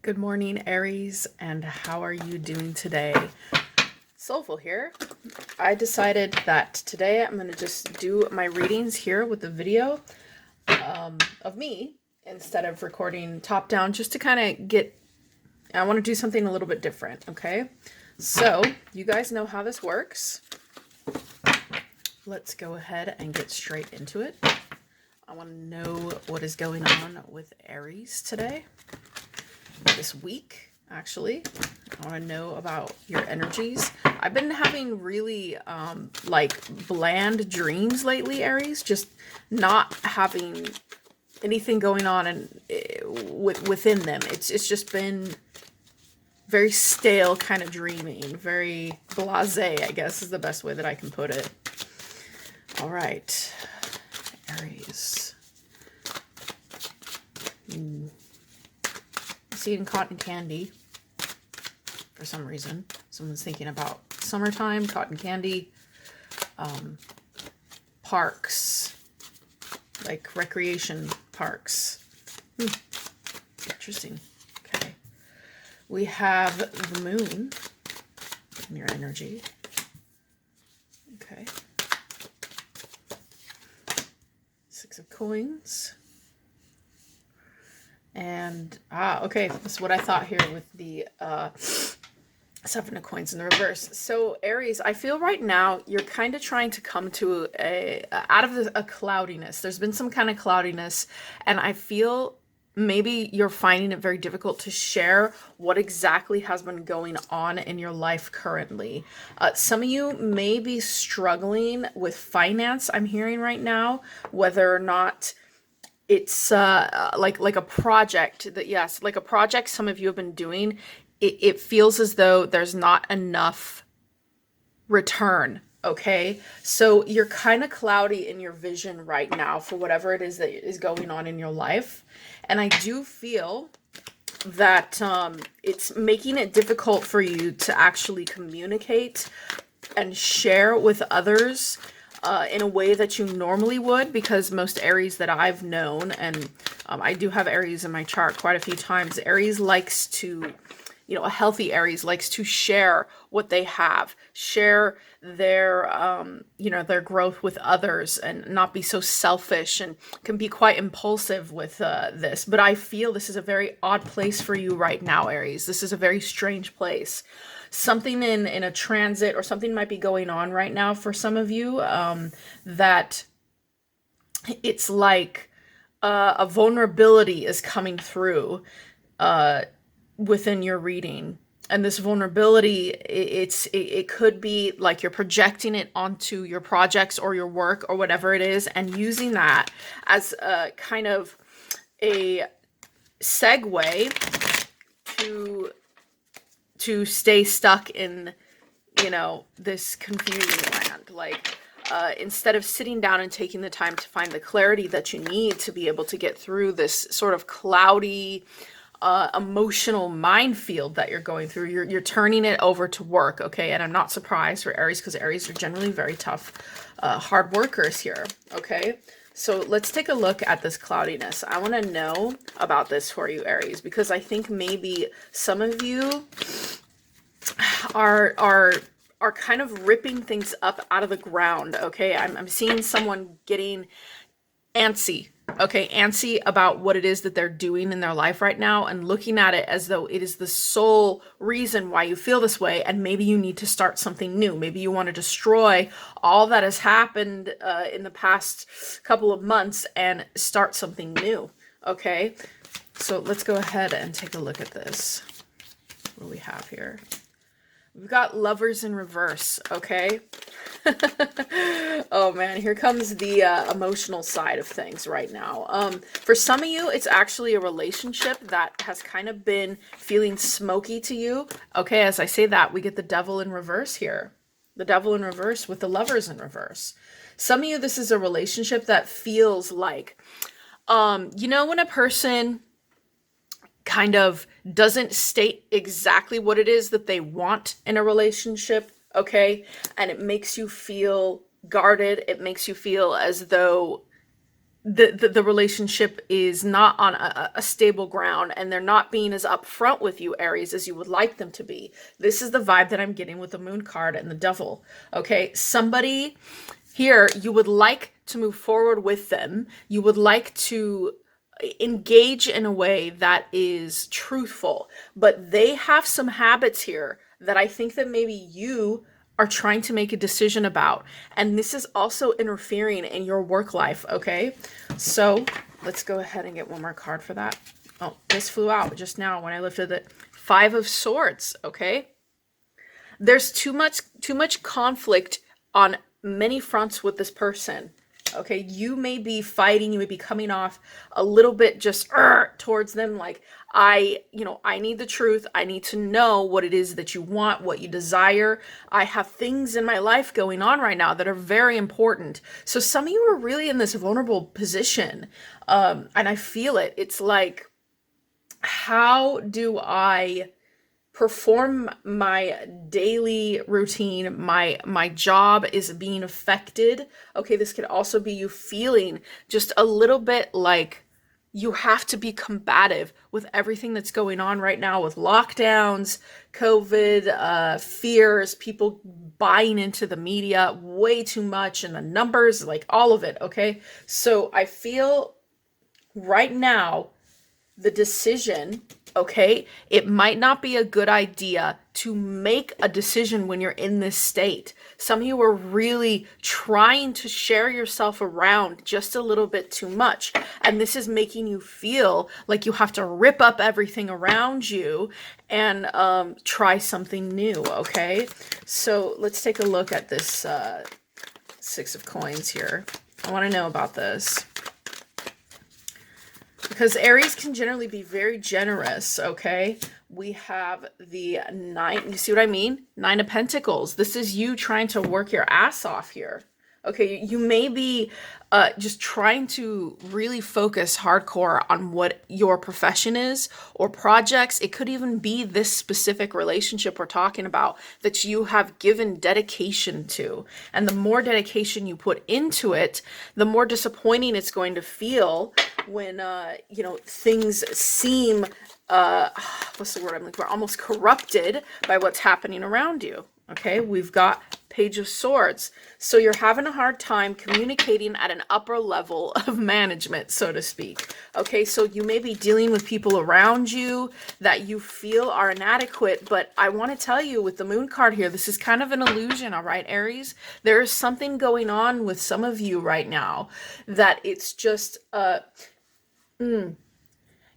Good morning, Aries, and how are you doing today? Soulful here. I decided that today I'm going to just do my readings here with the video of me instead of recording top down, just to kind of I want to do something a little bit different, okay? So, you guys know how this works. Let's go ahead and get straight into it. I want to know what is going on with Aries today, this week, actually. I want to know about your energies. I've been having really like bland dreams lately, Aries, just not having anything going on within them. It's just been very stale kind of dreaming, very blasé, I guess is the best way that I can put it. All right, Aries. Eating cotton candy for some reason. Someone's thinking about summertime, cotton candy, parks, like recreation parks. Interesting. Okay. We have the moon in your energy. Okay. Six of coins. And, okay, this is what I thought here with the Seven of Coins in the reverse. So, Aries, I feel right now you're kind of trying to come to out of a cloudiness. There's been some kind of cloudiness, and I feel maybe you're finding it very difficult to share what exactly has been going on in your life currently. Some of you may be struggling with finance, I'm hearing right now, whether or not it's like a project that, yes, like a project some of you have been doing. It feels as though there's not enough return. Okay, so you're kind of cloudy in your vision right now for whatever it is that is going on in your life, and I do feel that it's making it difficult for you to actually communicate and share with others in a way that you normally would, because most Aries that I've known, and I do have Aries in my chart quite a few times, Aries likes to, a healthy Aries likes to share what they have, share their, their growth with others, and not be so selfish, and can be quite impulsive with this. But I feel this is a very odd place for you right now, Aries. This is a very strange place. Something in a transit or something might be going on right now for some of you, that it's like a vulnerability is coming through within your reading. And this vulnerability, it could be like you're projecting it onto your projects or your work or whatever it is, and using that as a kind of a segue to stay stuck in, this confusing land. Like, instead of sitting down and taking the time to find the clarity that you need to be able to get through this sort of cloudy, emotional minefield that you're going through, you're turning it over to work, okay? And I'm not surprised for Aries, because Aries are generally very tough, hard workers here, okay? So let's take a look at this cloudiness. I want to know about this for you, Aries, because I think maybe some of you are kind of ripping things up out of the ground, okay? I'm seeing someone getting antsy, okay? Antsy about what it is that they're doing in their life right now, and looking at it as though it is the sole reason why you feel this way, and maybe you need to start something new. Maybe you want to destroy all that has happened in the past couple of months and start something new, okay? So let's go ahead and take a look at this. What do we have here? We've got Lovers in reverse, okay? Oh man, here comes the emotional side of things right now. For some of you, it's actually a relationship that has kind of been feeling smoky to you. Okay, as I say that, we get the Devil in reverse here. The Devil in reverse with the Lovers in reverse. Some of you, this is a relationship that feels like, when a person kind of doesn't state exactly what it is that they want in a relationship, okay? And it makes you feel guarded. It makes you feel as though the relationship is not on a stable ground, and they're not being as upfront with you, Aries, as you would like them to be. This is the vibe that I'm getting with the Moon card and the Devil. Okay, somebody here, you would like to move forward with them. You would like to engage in a way that is truthful, but they have some habits here that I think that maybe you are trying to make a decision about, and this is also interfering in your work life. Okay, so let's go ahead and get one more card for that. Oh, this flew out just now when I lifted it. Five of Swords. Okay, there's too much conflict on many fronts with this person. Okay, you may be fighting, you may be coming off a little bit just towards them, like, I need the truth. I need to know what it is that you want, what you desire. I have things in my life going on right now that are very important. So some of you are really in this vulnerable position, and I feel it. It's like, how do I perform my daily routine? My job is being affected. Okay, this could also be you feeling just a little bit like you have to be combative with everything that's going on right now, with lockdowns, COVID, fears, people buying into the media way too much, and the numbers, like all of it. Okay, so I feel right now the decision, okay, it might not be a good idea to make a decision when you're in this state. Some of you are really trying to share yourself around just a little bit too much, and this is making you feel like you have to rip up everything around you and try something new. Okay, so let's take a look at this Six of Coins here. I want to know about this, because Aries can generally be very generous. Okay, we have the Nine, you see what I mean? Nine of Pentacles. This is you trying to work your ass off here. Okay, you may be just trying to really focus hardcore on what your profession is or projects. It could even be this specific relationship we're talking about that you have given dedication to. And the more dedication you put into it, the more disappointing it's going to feel when, things seem, what's the word I'm looking for? Almost corrupted by what's happening around you. Okay, we've got Page of Swords. So you're having a hard time communicating at an upper level of management, so to speak. Okay, so you may be dealing with people around you that you feel are inadequate, but I want to tell you with the Moon card here, this is kind of an illusion, all right, Aries? There is something going on with some of you right now that it's just,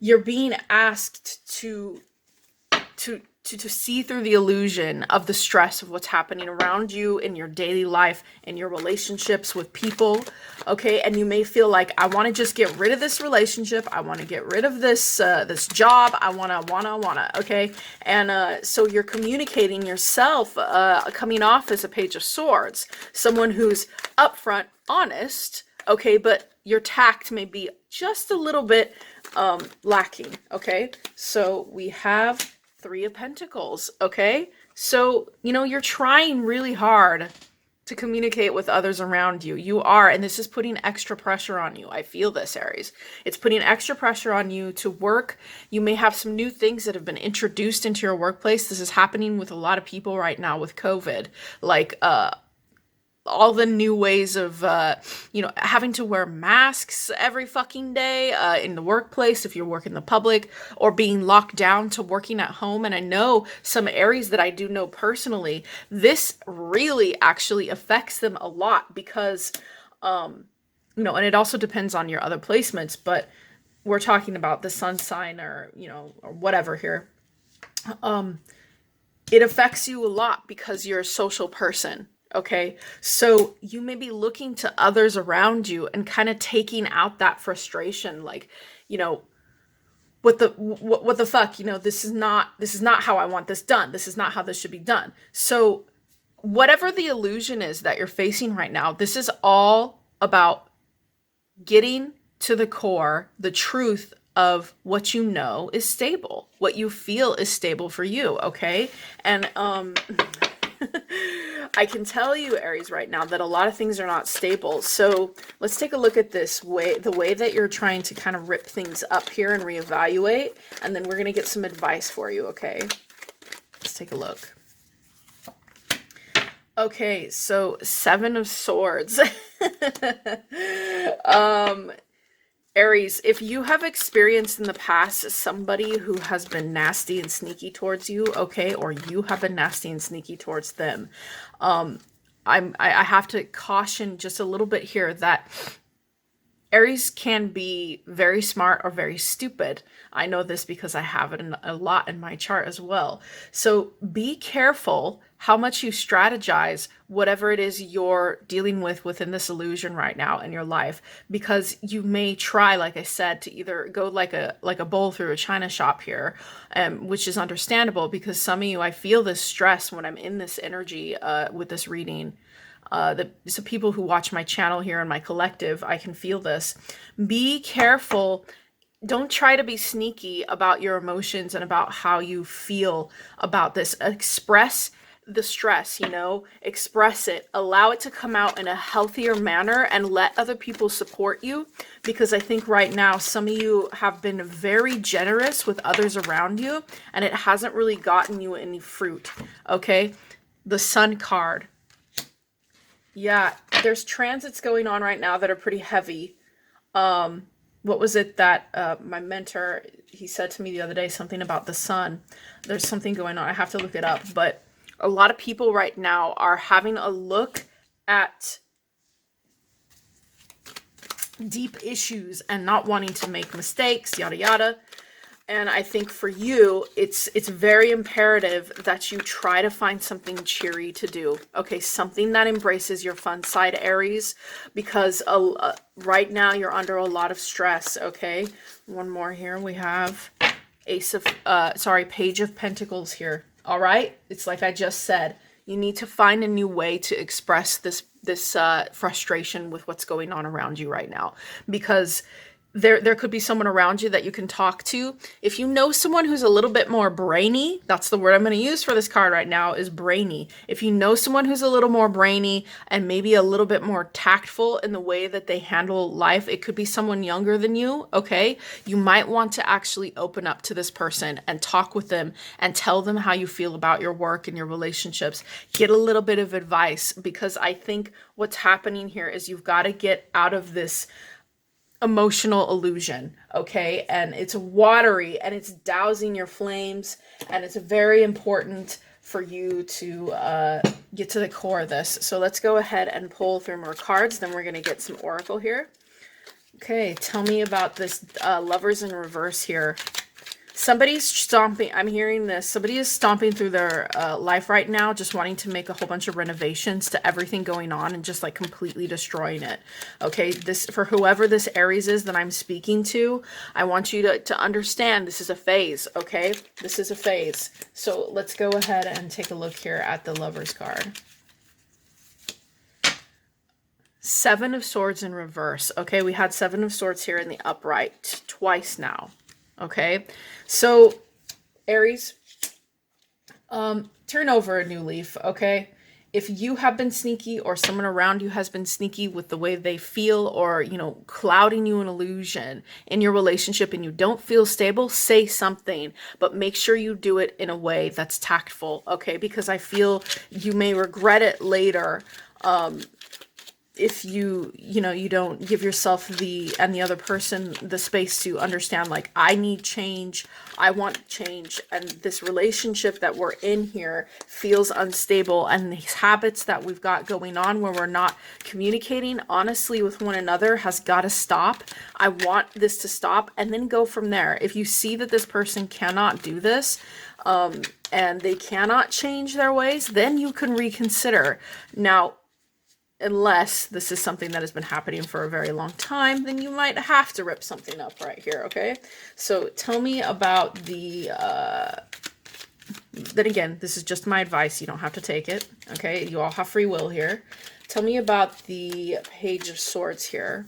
you're being asked to see through the illusion of the stress of what's happening around you in your daily life and your relationships with people. Okay, and you may feel like, I want to just get rid of this relationship, I want to get rid of this this job, I wanna, okay, and so you're communicating yourself coming off as a Page of Swords, someone who's upfront, honest, okay, but your tact may be just a little bit lacking. Okay, so we have Three of Pentacles. Okay, so you're trying really hard to communicate with others around you. You are, and this is putting extra pressure on you. I feel this, Aries. It's putting extra pressure on you to work. You may have some new things that have been introduced into your workplace. This is happening with a lot of people right now with COVID, like all the new ways of, having to wear masks every fucking day in the workplace if you're working the public, or being locked down to working at home. And I know some Aries that I do know personally, this really actually affects them a lot because, and it also depends on your other placements, but we're talking about the sun sign or whatever here. It affects you a lot because you're a social person. Okay, so you may be looking to others around you and kind of taking out that frustration, like, what the fuck, this is not how I want this done. This is not how this should be done. So whatever the illusion is that you're facing right now, this is all about getting to the core, the truth of what you know is stable, what you feel is stable for you. Okay, and I can tell you, Aries, right now that a lot of things are not stable. So let's take a look at this way, the way that you're trying to kind of rip things up here and reevaluate, and then we're going to get some advice for you, okay? Let's take a look. Okay, so Seven of Swords. Aries, if you have experienced in the past somebody who has been nasty and sneaky towards you, okay, or you have been nasty and sneaky towards them, I have to caution just a little bit here that Aries can be very smart or very stupid. I know this because I have it a lot in my chart as well. So be careful how much you strategize whatever it is you're dealing with within this illusion right now in your life, because you may try, like I said, to either go like a bull through a china shop here, which is understandable because some of you, I feel this stress when I'm in this energy with this reading. So people who watch my channel here and my collective, I can feel this. Be careful. Don't try to be sneaky about your emotions and about how you feel about this. Express the stress, you know, express it, allow it to come out in a healthier manner, and let other people support you, because I think right now some of you have been very generous with others around you and it hasn't really gotten you any fruit. Okay, the Sun card. Yeah, there's transits going on right now that are pretty heavy. What was it that my mentor, he said to me the other day, something about the sun. There's something going on. I have to look it up. But a lot of people right now are having a look at deep issues and not wanting to make mistakes, yada, yada. And I think for you, it's very imperative that you try to find something cheery to do. Okay, something that embraces your fun side, Aries, because right now you're under a lot of stress. Okay, one more here. We have Page of Pentacles here. All right, it's like I just said. You need to find a new way to express this frustration with what's going on around you right now, because there could be someone around you that you can talk to. If you know someone who's a little bit more brainy, that's the word I'm going to use for this card right now, is brainy. If you know someone who's a little more brainy and maybe a little bit more tactful in the way that they handle life, it could be someone younger than you, okay? You might want to actually open up to this person and talk with them and tell them how you feel about your work and your relationships. Get a little bit of advice, because I think what's happening here is you've got to get out of this emotional illusion, okay? And it's watery and it's dousing your flames, and it's very important for you to get to the core of this. So let's go ahead and pull through more cards, then we're going to get some oracle here. Okay, tell me about this Lovers in reverse here. Somebody's stomping, I'm hearing this, somebody is stomping through their life right now, just wanting to make a whole bunch of renovations to everything going on and just like completely destroying it. Okay, this, for whoever this Aries is that I'm speaking to, I want you to understand this is a phase, okay? This is a phase. So let's go ahead and take a look here at the Lovers card. Seven of Swords in reverse. Okay, we had Seven of Swords here in the upright twice now. Okay, so Aries, turn over a new leaf, okay? If you have been sneaky or someone around you has been sneaky with the way they feel, or, you know, clouding you an illusion in your relationship and you don't feel stable, say something, but make sure you do it in a way that's tactful, okay? Because I feel you may regret it later, if you don't give yourself and the other person the space to understand, like, I need change, I want change, and this relationship that we're in here feels unstable, and these habits that we've got going on where we're not communicating honestly with one another has got to stop. I want this to stop, and then go from there. If you see that this person cannot do this, and they cannot change their ways, then you can reconsider. Now, unless this is something that has been happening for a very long time, then you might have to rip something up right here, okay? So tell me about the, then again, this is just my advice. You don't have to take it, okay? You all have free will here. Tell me about the Page of Swords here.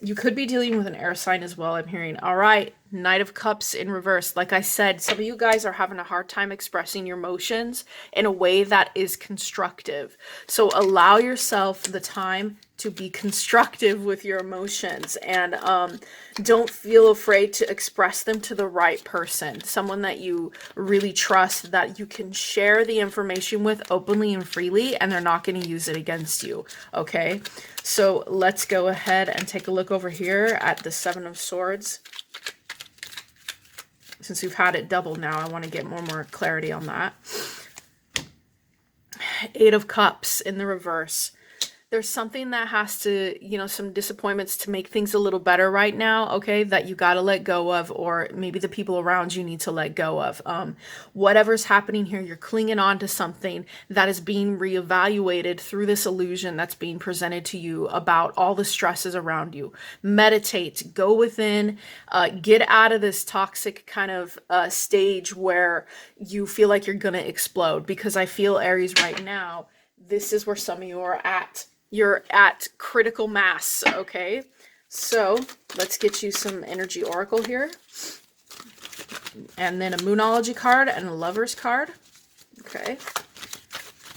You could be dealing with an air sign as well, I'm hearing. All right, Knight of Cups in reverse. Like I said, some of you guys are having a hard time expressing your emotions in a way that is constructive. So allow yourself the time to be constructive with your emotions, and don't feel afraid to express them to the right person, someone that you really trust, that you can share the information with openly and freely, and they're not going to use it against you. Okay, so let's go ahead and take a look over here at the Seven of Swords. Since we've had it double now, I want to get more clarity on that. Eight of Cups in the reverse. There's something that has to, you know, some disappointments to make things a little better right now, okay, that you got to let go of, or maybe the people around you need to let go of. Whatever's happening here, you're clinging on to something that is being reevaluated through this illusion that's being presented to you about all the stresses around you. Meditate, go within, get out of this toxic kind of stage where you feel like you're going to explode, because I feel, Aries, right now, this is where some of you are at. You're at critical mass, okay? So let's get you some energy oracle here. And then a Moonology card and a Lover's card. Okay.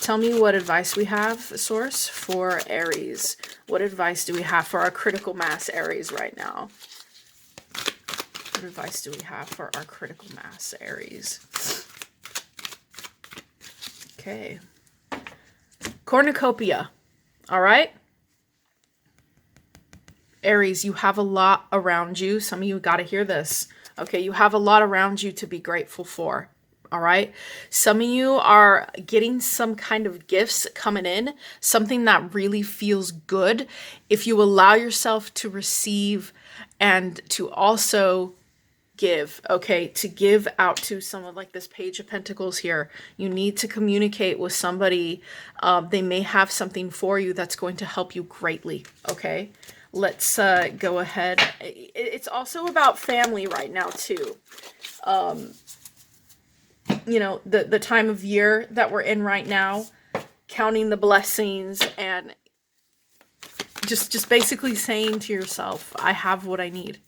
Tell me what advice we have, source, for Aries. What advice do we have for our critical mass Aries right now? What advice do we have for our critical mass Aries? Okay. Cornucopia. All right. Aries, you have a lot around you. Some of you got to hear this. Okay, you have a lot around you to be grateful for. All right. Some of you are getting some kind of gifts coming in, something that really feels good. If you allow yourself to receive and to also give, okay, to give out to someone, like this Page of Pentacles here, you need to communicate with somebody. They may have something for you that's going to help you greatly. Okay, let's go ahead. It's also about family right now too. You know, the time of year that we're in right now, counting the blessings and just basically saying to yourself, I have what I need.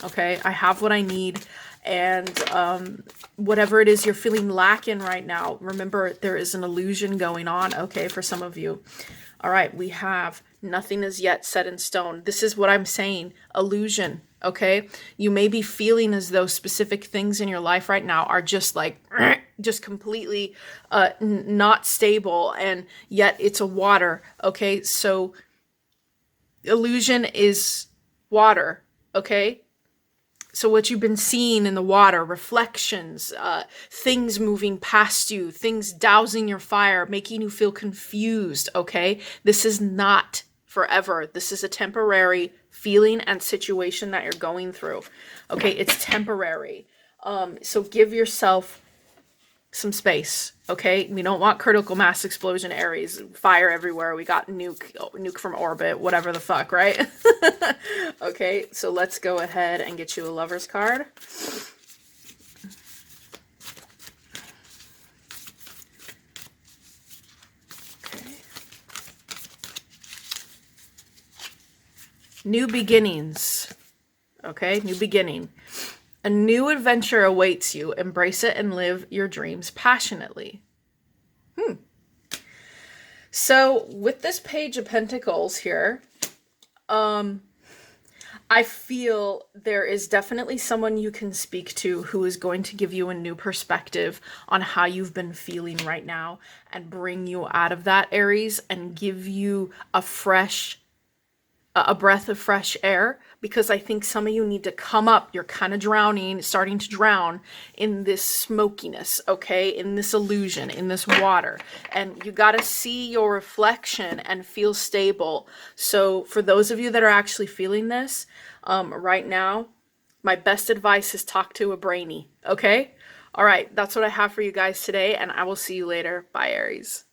Okay, I have what I need, and whatever it is you're feeling lacking right now, remember there is an illusion going on, okay, for some of you. All right, we have nothing is yet set in stone. This is what I'm saying, illusion, okay? You may be feeling as though specific things in your life right now are just like, just completely not stable, and yet it's a water, okay? So illusion is water, okay? So what you've been seeing in the water, reflections, things moving past you, things dousing your fire, making you feel confused, okay? This is not forever. This is a temporary feeling and situation that you're going through, okay? It's temporary. So give yourself some space, okay? We don't want critical mass explosion Aries, fire everywhere. We got nuke from orbit, whatever the fuck, right? Okay, so let's go ahead and get you a Lover's card. Okay. New beginnings. Okay, new beginning. A new adventure awaits you. Embrace it and live your dreams passionately. So with this Page of Pentacles here, I feel there is definitely someone you can speak to who is going to give you a new perspective on how you've been feeling right now and bring you out of that, Aries, and give you a breath of fresh air, because I think some of you need to come up. You're kind of drowning, starting to drown in this smokiness, okay? In this illusion, in this water. And you got to see your reflection and feel stable. So for those of you that are actually feeling this right now, my best advice is talk to a brainy, okay? All right, that's what I have for you guys today, and I will see you later. Bye, Aries.